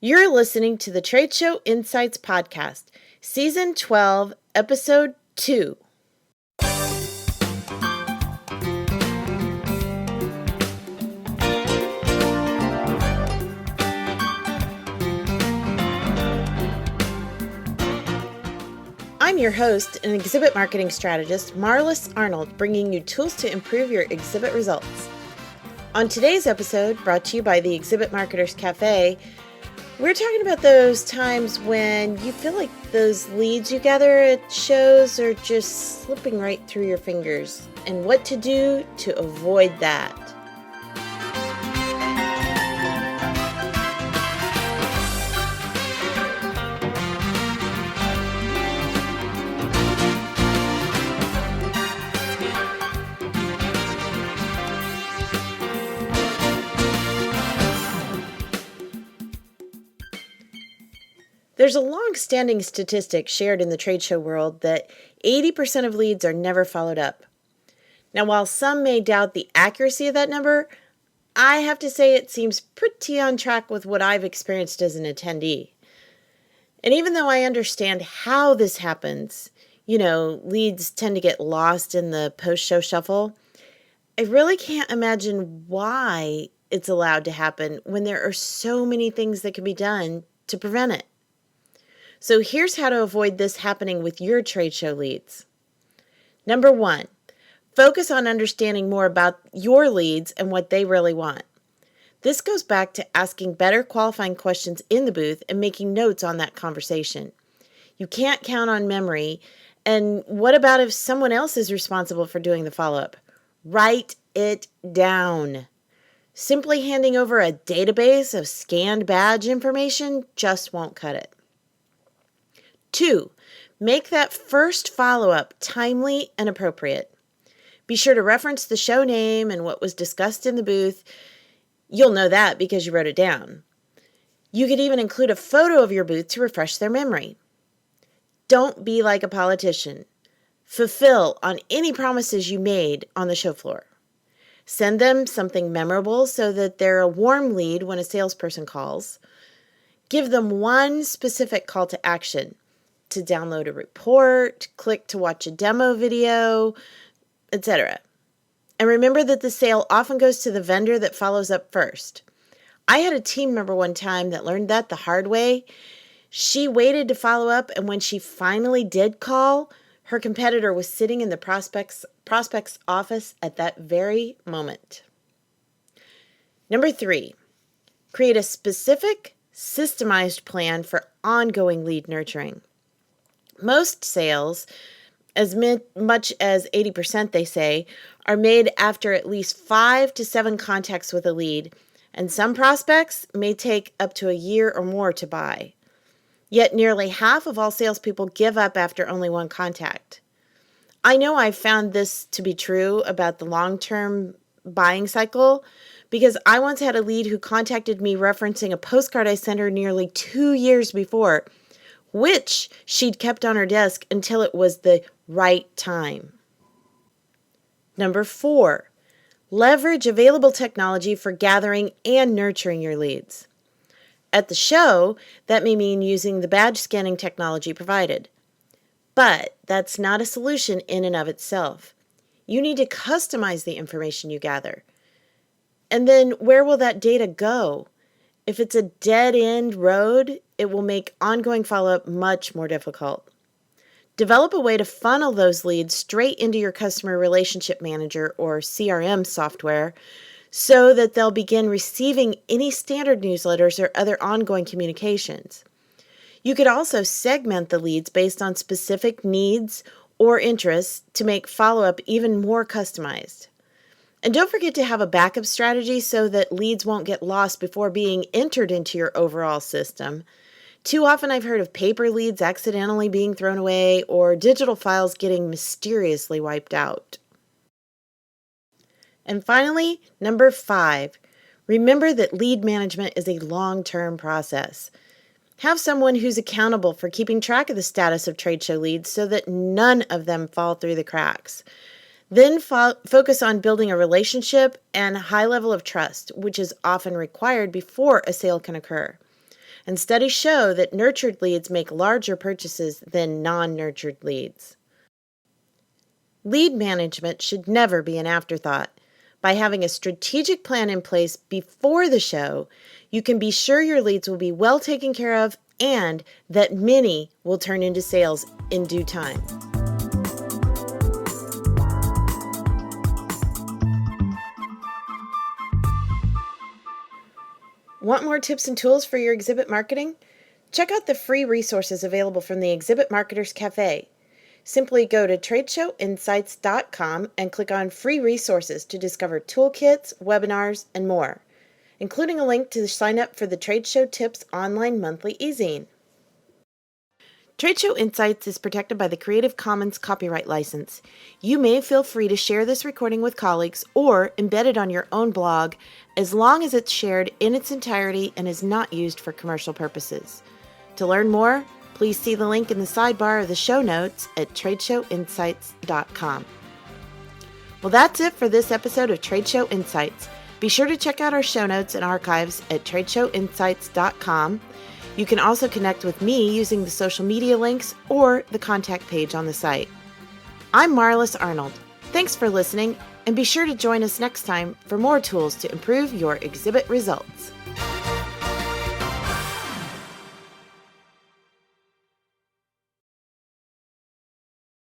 You're listening to the Trade Show Insights Podcast, Season 12, Episode 2. I'm your host and exhibit marketing strategist, Marlis Arnold, bringing you tools to improve your exhibit results. On today's episode, brought to you by the Exhibit Marketers Cafe, we're talking about those times when you feel like those leads you gather at shows are just slipping right through your fingers, and what to do to avoid that. There's a long-standing statistic shared in the trade show world that 80% of leads are never followed up. Now, while some may doubt the accuracy of that number, I have to say it seems pretty on track with what I've experienced as an attendee. And even though I understand how this happens, leads tend to get lost in the post-show shuffle, I really can't imagine why it's allowed to happen when there are so many things that can be done to prevent it. So here's how to avoid this happening with your trade show leads. Number 1, focus on understanding more about your leads and what they really want. This goes back to asking better qualifying questions in the booth and making notes on that conversation. You can't count on memory. And what about if someone else is responsible for doing the follow-up? Write it down. Simply handing over a database of scanned badge information just won't cut it. 2, make that first follow-up timely and appropriate. Be sure to reference the show name and what was discussed in the booth. You'll know that because you wrote it down. You could even include a photo of your booth to refresh their memory. Don't be like a politician. Fulfill on any promises you made on the show floor. Send them something memorable so that they're a warm lead when a salesperson calls. Give them one specific call to action: to download a report, click to watch a demo video, etc. And remember that the sale often goes to the vendor that follows up first. I had a team member one time that learned that the hard way. She waited to follow up, and when she finally did call, her competitor was sitting in the prospect's office at that very moment. Number 3, create a specific, systemized plan for ongoing lead nurturing. Most sales, as much as 80% they say, are made after at least 5 to 7 contacts with a lead, and some prospects may take up to a year or more to buy. Yet nearly half of all salespeople give up after only one contact. I know I've found this to be true about the long-term buying cycle because I once had a lead who contacted me referencing a postcard I sent her nearly 2 years before, which she'd kept on her desk until it was the right time. Number 4, leverage available technology for gathering and nurturing your leads. At the show, that may mean using the badge scanning technology provided. But that's not a solution in and of itself. You need to customize the information you gather. And then where will that data go? If it's a dead-end road, it will make ongoing follow-up much more difficult. Develop a way to funnel those leads straight into your customer relationship manager or CRM software so that they'll begin receiving any standard newsletters or other ongoing communications. You could also segment the leads based on specific needs or interests to make follow-up even more customized. And don't forget to have a backup strategy so that leads won't get lost before being entered into your overall system. Too often I've heard of paper leads accidentally being thrown away or digital files getting mysteriously wiped out. And finally, number 5, remember that lead management is a long-term process. Have someone who's accountable for keeping track of the status of trade show leads so that none of them fall through the cracks. Then focus on building a relationship and a high level of trust, which is often required before a sale can occur. and studies show that nurtured leads make larger purchases than non-nurtured leads. Lead management should never be an afterthought. By having a strategic plan in place before the show, you can be sure your leads will be well taken care of and that many will turn into sales in due time. Want more tips and tools for your exhibit marketing? Check out the free resources available from the Exhibit Marketers Cafe. Simply go to TSI12.2 and click on Free Resources to discover toolkits, webinars, and more, including a link to sign up for the Trade Show Tips online monthly e-zine. Trade Show Insights is protected by the Creative Commons copyright license. You may feel free to share this recording with colleagues or embed it on your own blog as long as it's shared in its entirety and is not used for commercial purposes. To learn more, please see the link in the sidebar of the show notes at tradeshowinsights.com. Well, that's it for this episode of Trade Show Insights. Be sure to check out our show notes and archives at tradeshowinsights.com. You can also connect with me using the social media links or the contact page on the site. I'm Marlis Arnold. Thanks for listening, and be sure to join us next time for more tools to improve your exhibit results.